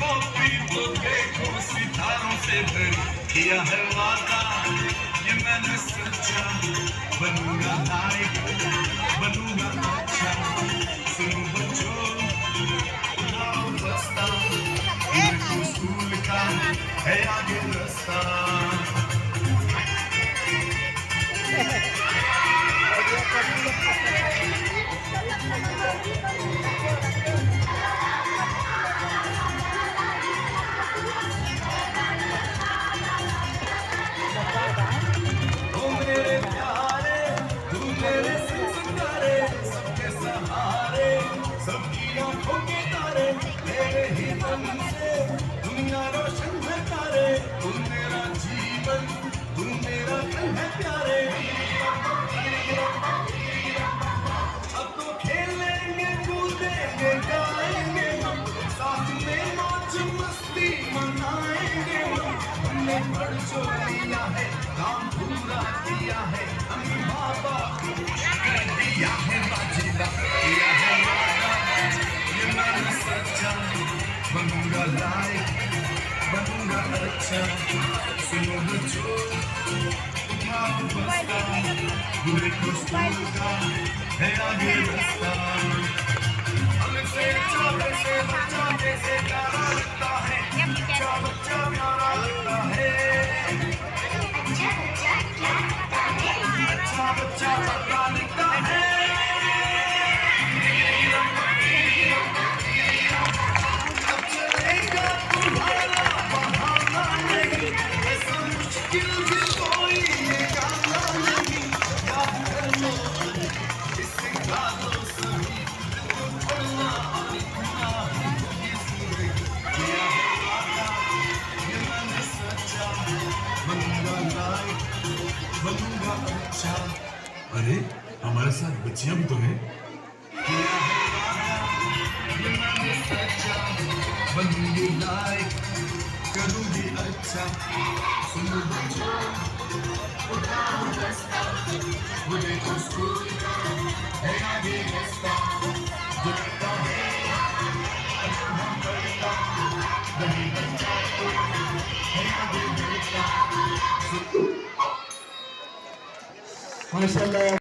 Copy तो देखो सितारों से भरी, किया है वादा ये मैंने सच्चा, बनूंगा लायक बनूंगा अच्छा। सुनो बच्चों उठाओ बस्ता, देखो स्कूल का है आगे रास्ता। सबकी आंखों के तारे तेरे ही दम से दुनिया रोशन है तारे। तू मेरा जीवन तू मेरा कल है प्यारे। अब तो खेलेंगे कूदेंगे गाएंगे हम, साथ में मौज मस्ती मनाएंगे हम। हमने पढ़ जो लिया है काम पूरा किया है, अम्मी माँ बाप को खुश कर दिया है, बाजीला किया है बनूंगा लायक बनूंगा अच्छा। सुनो बच्चों उठाओ बस्ता, बुरे को स्कूल का है आगे रास्ता। हमसे चावे से बच्चा जैसे प्यारा लगता है, बच्चा बच्चा प्यारा लगता है। अच्छा बच्चा क्या लगता है, अच्छा बच्चा पता लगता है। अरे हमारे साथ बच्चियां भी तो हैं। बनूंगी लायक करूंगी अच्छा। सुनो बच्चों उठाओ बस्ता, मुझे तो स्कूल का है आगे रास्ता। जितना है हम पढ़ता वही बच्चा तो है आगे बढ़ता। माशाल्लाह।